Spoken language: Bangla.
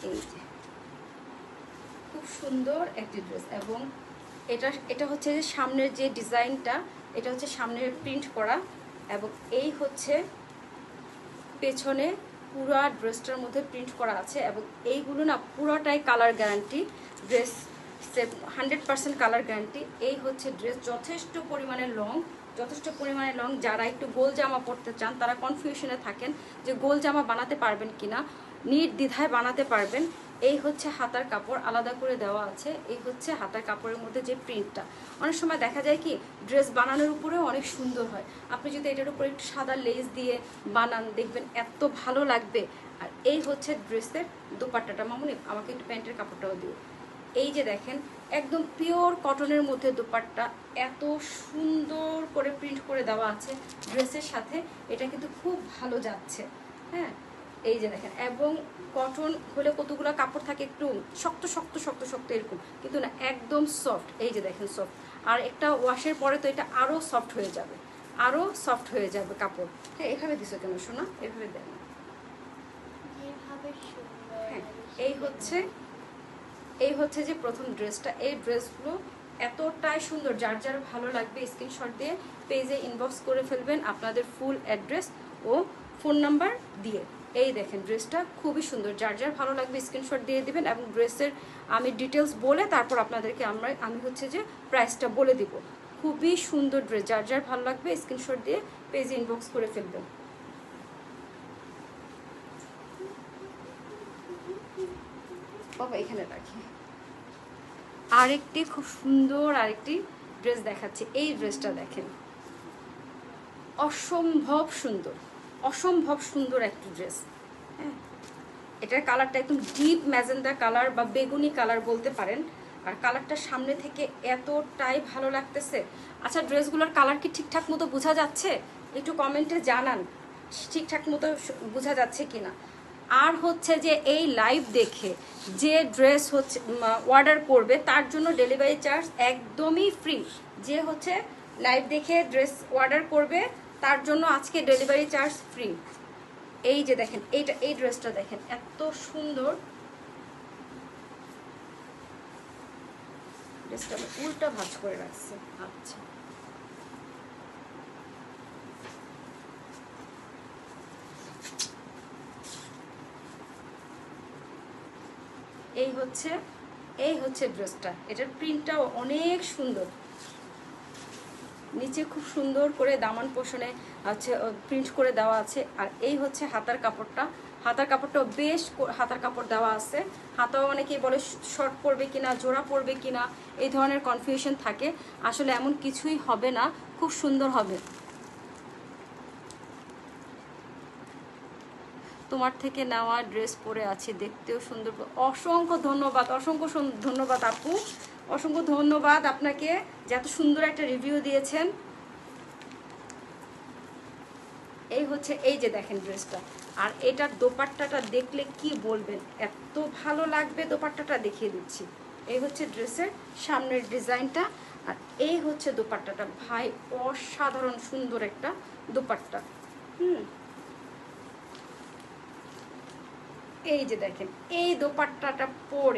এই যে খুব সুন্দর একটি ড্রেস। এবং এটা হচ্ছে যে সামনের যে ডিজাইনটা, এটা হচ্ছে সামনের প্রিন্ট করা, এবং এই হচ্ছে পেছনে পুরো ড্রেসটার মধ্যে প্রিন্ট করা আছে। এবং এইগুলো না পুরোটাই colour guarantee, dress 100% colour guarantee. এই হচ্ছে ড্রেস, যথেষ্ট পরিমাণে লং, যারা একটু গোল জামা পরতে চান তারা কনফিউশনে থাকেন যে গোল জামা বানাতে পারবেন কিনা, নির্দ্বিধায় বানাতে পারবেন। এই হচ্ছে হাতার কাপড় আলাদা করে দেওয়া আছে, এই হচ্ছে হাতার কাপড়ের মধ্যে যে প্রিন্টটা। অনেক সময় দেখা যায় কি ড্রেস বানানোর উপরেও অনেক সুন্দর হয়, আপনি যদি এটার উপরে একটু সাদা লেস দিয়ে বানান দেখবেন এত ভালো লাগবে। আর এই হচ্ছে ড্রেসের দোপাট্টাটা। মামুনি আমাকে একটু প্যান্টের কাপড়টাও দিও। এই যে দেখেন একদম পিওর কটনের মধ্যে দোপাট্টা, এত সুন্দর করে প্রিন্ট করে দেওয়া আছে ড্রেসের সাথে, এটা কিন্তু খুব ভালো যাচ্ছে। হ্যাঁ এই যে দেখেন, এবং কটন হলে কতগুলো কাপড় থাকে একটু শক্ত শক্ত শক্ত শক্ত এরকম, কিন্তু না একদম সফট। এই যে দেখেন সফট, আর একটা ওয়াশের পরে তো এটা আরও সফট হয়ে যাবে, আরও সফট হয়ে যাবে কাপড়। হ্যাঁ এভাবে দিছো কেন শোনা, এভাবে দেন। হ্যাঁ এই হচ্ছে যে প্রথম ড্রেসটা। এই ড্রেসগুলো এতটাই সুন্দর, যার যার ভালো লাগবে স্ক্রিনশট দিয়ে পেজে ইনবক্স করে ফেলবেন আপনাদের ফুল অ্যাড্রেস ও ফোন নাম্বার দিয়ে। এই দেখেন ড্রেসটা খুবই সুন্দর, যার যার ভালো লাগবে স্ক্রিনশট দিয়ে দিবেন। এবং ড্রেসের আমি ডিটেলস বলে তারপর আপনাদেরকে আমি হচ্ছে যে প্রাইসটা বলে দিব। খুবই সুন্দর ড্রেস, যার যার ভালো লাগবে স্ক্রিনশট দিয়ে পেজে ইনবক্স করে ফেলবেন। বাবা এখানে রাখি। আরেকটি খুব সুন্দর আরেকটি ড্রেস দেখাচ্ছে। এই ড্রেসটা দেখেন, অসম্ভব সুন্দর, অসম্ভব সুন্দর একটি ড্রেস। হ্যাঁ এটার কালারটা একদম ডিপ ম্যাজেন্ডা কালার বা বেগুনি কালার বলতে পারেন। আর কালারটা সামনে থেকে এতটাই ভালো লাগতেছে। আচ্ছা ড্রেসগুলোর কালার কি ঠিকঠাক মতো বোঝা যাচ্ছে? একটু কমেন্টে জানান ঠিকঠাক মতো বোঝা যাচ্ছে কিনা। আর হচ্ছে যে এই লাইভ দেখে যে ড্রেস হচ্ছে অর্ডার করবে তার জন্য ডেলিভারি চার্জ একদমই ফ্রি। যে হচ্ছে লাইভ দেখে ড্রেস অর্ডার করবে তার জন্য আজকে ডেলিভারি চার্জ ফ্রি। এই যে দেখেন এই ড্রেসটা দেখেন এত সুন্দর, ড্রেসটা উল্টা ভাঁজ করে রাখছে। আচ্ছা এই হচ্ছে ড্রেসটা, এটার প্রিন্টটাও অনেক সুন্দর, নিচে খুব সুন্দর করে দামান পোষণে আছে প্রিন্ট করে দেওয়া আছে। আর এই হচ্ছে হাতার কাপড়টা, হাতার কাপড়টাও বেশ হাতার কাপড় দেওয়া আছে। হাতাও অনেকেই বলে শর্ট পরবে কিনা, জোড়া পরবে কিনা, এই ধরনের কনফিউশন থাকে। আসলে এমন কিছুই হবে না, খুব সুন্দর হবে। তোমার থেকে নেওয়া ড্রেস পরে আছি, দেখতেও সুন্দর। অসংখ্য ধন্যবাদ, অসংখ্য ধন্যবাদ আপু, অসংখ্য ধন্যবাদ আপনাকে যে এত সুন্দর একটা রিভিউ দিয়েছেন। এই হচ্ছে এই যে দেখেন ড্রেসটা, আর এটার দোপাট্টাটা দেখলে কি বলবেন, এত ভালো লাগবে। দোপাট্টাটা দেখিয়ে দিচ্ছি। এই হচ্ছে ড্রেসের সামনের ডিজাইনটা, আর এই হচ্ছে দোপাট্টাটা। ভাই অসাধারণ সুন্দর একটা দোপাট্টা। এই যে দেখেন এই দোপাট্টাটা পরে